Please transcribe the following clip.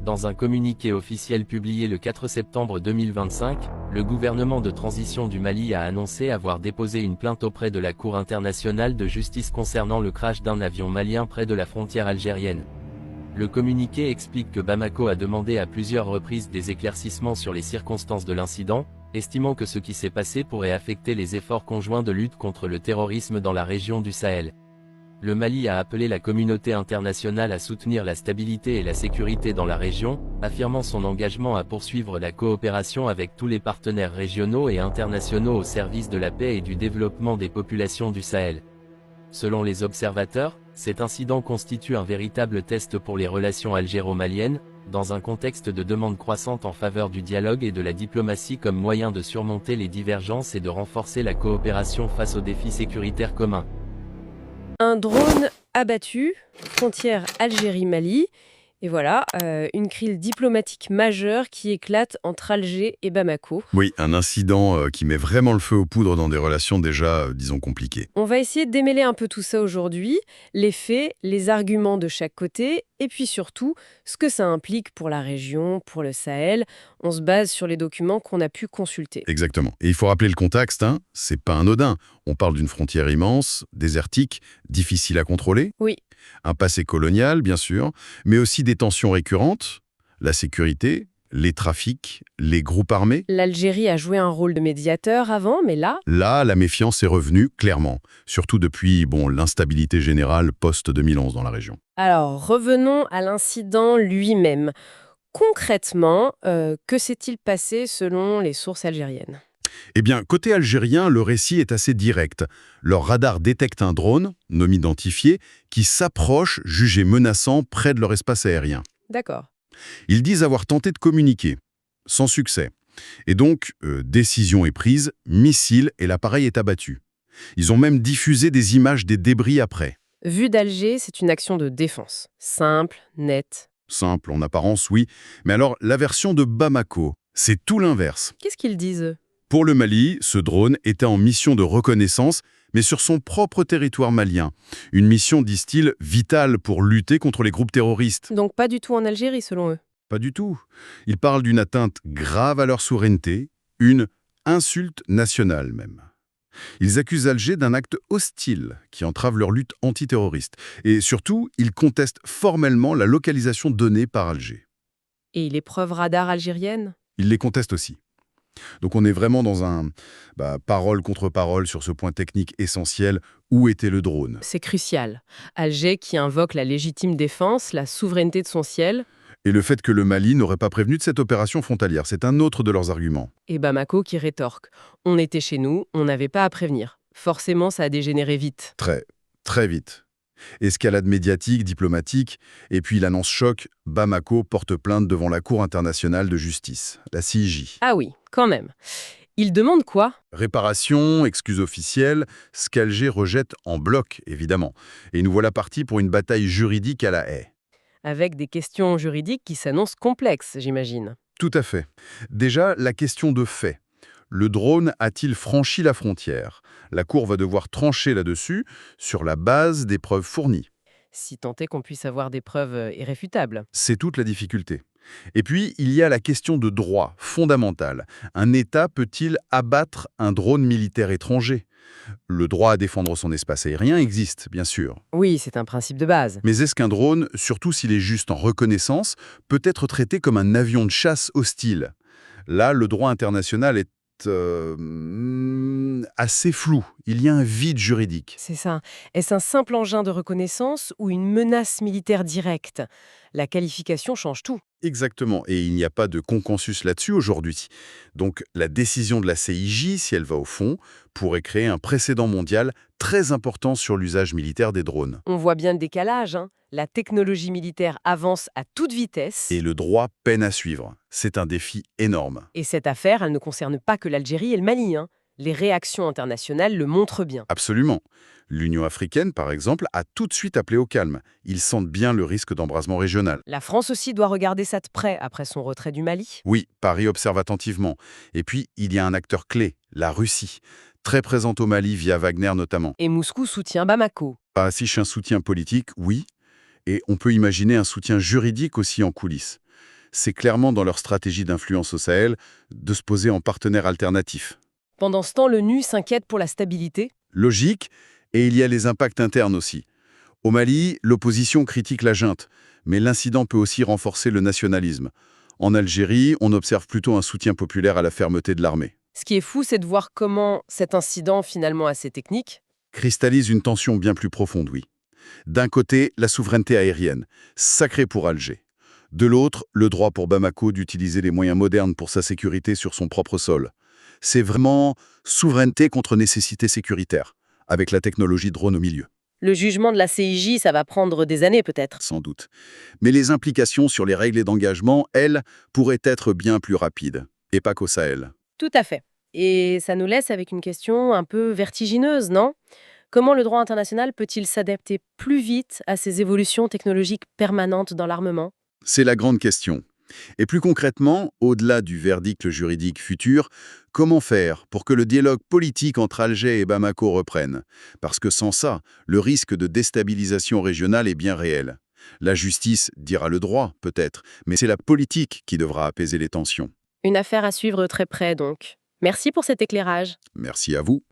Dans un communiqué officiel publié le 4 septembre 2025, le gouvernement de transition du Mali a annoncé avoir déposé une plainte auprès de la Cour internationale de justice concernant le crash d'un avion malien près de la frontière algérienne. Le communiqué explique que Bamako a demandé à plusieurs reprises des éclaircissements sur les circonstances de l'incident, estimant que ce qui s'est passé pourrait affecter les efforts conjoints de lutte contre le terrorisme dans la région du Sahel. Le Mali a appelé la communauté internationale à soutenir la stabilité et la sécurité dans la région, affirmant son engagement à poursuivre la coopération avec tous les partenaires régionaux et internationaux au service de la paix et du développement des populations du Sahel. Selon les observateurs, cet incident constitue un véritable test pour les relations algéro-maliennes, dans un contexte de demande croissante en faveur du dialogue et de la diplomatie comme moyen de surmonter les divergences et de renforcer la coopération face aux défis sécuritaires communs. Un drone abattu, frontière Algérie-Mali. Et voilà, une crise diplomatique majeure qui éclate entre Alger et Bamako. Oui, un incident qui met vraiment le feu aux poudres dans des relations déjà, disons, compliquées. On va essayer de démêler un peu tout ça aujourd'hui, les faits, les arguments de chaque côté, et puis surtout, ce que ça implique pour la région, pour le Sahel. On se base sur les documents qu'on a pu consulter. Exactement. Et il faut rappeler le contexte, hein, c'est pas anodin. On parle d'une frontière immense, désertique, difficile à contrôler. Oui. Un passé colonial, bien sûr, mais aussi des tensions récurrentes, la sécurité, les trafics, les groupes armés. L'Algérie a joué un rôle de médiateur avant, mais là... Là, la méfiance est revenue, clairement, surtout depuis l'instabilité générale post-2011 dans la région. Alors, revenons à l'incident lui-même. Concrètement, que s'est-il passé selon les sources algériennes ? Eh bien, côté algérien, le récit est assez direct. Leur radar détecte un drone, non identifié, qui s'approche, jugé menaçant, près de leur espace aérien. D'accord. Ils disent avoir tenté de communiquer, sans succès. Et donc, décision est prise, missile et l'appareil est abattu. Ils ont même diffusé des images des débris après. Vue d'Alger, c'est une action de défense. Simple, nette. Simple en apparence, oui. Mais alors, la version de Bamako, c'est tout l'inverse. Qu'est-ce qu'ils disent ? Pour le Mali, ce drone était en mission de reconnaissance, mais sur son propre territoire malien. Une mission, disent-ils, vitale pour lutter contre les groupes terroristes. Donc pas du tout en Algérie, selon eux. Pas du tout. Ils parlent d'une atteinte grave à leur souveraineté, une insulte nationale même. Ils accusent Alger d'un acte hostile qui entrave leur lutte antiterroriste. Et surtout, ils contestent formellement la localisation donnée par Alger. Et les preuves radar algériennes ? Ils les contestent aussi. Donc on est vraiment dans un parole contre parole sur ce point technique essentiel. Où était le drone ? C'est crucial. Alger qui invoque la légitime défense, la souveraineté de son ciel. Et le fait que le Mali n'aurait pas prévenu de cette opération frontalière, c'est un autre de leurs arguments. Et Bamako qui rétorque. On était chez nous, on n'avait pas à prévenir. Forcément, ça a dégénéré vite. Très, très vite. Escalade médiatique, diplomatique, et puis l'annonce choc, Bamako porte plainte devant la Cour internationale de justice, la CIJ. Ah oui, quand même. Il demande quoi ? Réparation, excuses officielles, ce qu'Alger rejette en bloc, évidemment. Et nous voilà partis pour une bataille juridique à la haie. Avec des questions juridiques qui s'annoncent complexes, j'imagine. Tout à fait. Déjà, la question de fait. Le drone a-t-il franchi la frontière ? La Cour va devoir trancher là-dessus sur la base des preuves fournies. Si tant est qu'on puisse avoir des preuves irréfutables. C'est toute la difficulté. Et puis, il y a la question de droit fondamental. Un État peut-il abattre un drone militaire étranger ? Le droit à défendre son espace aérien existe, bien sûr. Oui, c'est un principe de base. Mais est-ce qu'un drone, surtout s'il est juste en reconnaissance, peut être traité comme un avion de chasse hostile ? Là, le droit international est assez flou. Il y a un vide juridique. C'est ça. Est-ce un simple engin de reconnaissance ou une menace militaire directe ? La qualification change tout. Exactement, et il n'y a pas de consensus là-dessus aujourd'hui. Donc la décision de la CIJ, si elle va au fond, pourrait créer un précédent mondial très important sur l'usage militaire des drones. On voit bien le décalage, hein. La technologie militaire avance à toute vitesse. Et le droit peine à suivre. C'est un défi énorme. Et cette affaire, elle ne concerne pas que l'Algérie et le Mali, hein. Les réactions internationales le montrent bien. Absolument. L'Union africaine, par exemple, a tout de suite appelé au calme. Ils sentent bien le risque d'embrasement régional. La France aussi doit regarder ça de près après son retrait du Mali. Oui, Paris observe attentivement. Et puis, il y a un acteur clé, la Russie, très présente au Mali via Wagner notamment. Et Moscou soutient Bamako. Pas si un soutien politique, oui, et on peut imaginer un soutien juridique aussi en coulisses. C'est clairement dans leur stratégie d'influence au Sahel de se poser en partenaire alternatif. Pendant ce temps, l'ONU s'inquiète pour la stabilité. Logique, et il y a les impacts internes aussi. Au Mali, l'opposition critique la junte, mais l'incident peut aussi renforcer le nationalisme. En Algérie, on observe plutôt un soutien populaire à la fermeté de l'armée. Ce qui est fou, c'est de voir comment cet incident, finalement assez technique, Cristallise une tension bien plus profonde, oui. D'un côté, la souveraineté aérienne, sacrée pour Alger. De l'autre, le droit pour Bamako d'utiliser les moyens modernes pour sa sécurité sur son propre sol. C'est vraiment souveraineté contre nécessité sécuritaire, avec la technologie drone au milieu. le jugement de la CIJ, ça va prendre des années peut-être. Sans doute. Mais les implications sur les règles d'engagement, elles, pourraient être bien plus rapides. Et pas qu'au Sahel. Tout à fait. Et ça nous laisse avec une question un peu vertigineuse, non? Comment le droit international peut-il s'adapter plus vite à ces évolutions technologiques permanentes dans l'armement? C'est la grande question. Et plus concrètement, au-delà du verdict juridique futur, comment faire pour que le dialogue politique entre Alger et Bamako reprenne? Parce que sans ça, le risque de déstabilisation régionale est bien réel. La justice dira le droit, peut-être, mais c'est la politique qui devra apaiser les tensions. Une affaire à suivre très près donc. Merci pour cet éclairage. Merci à vous.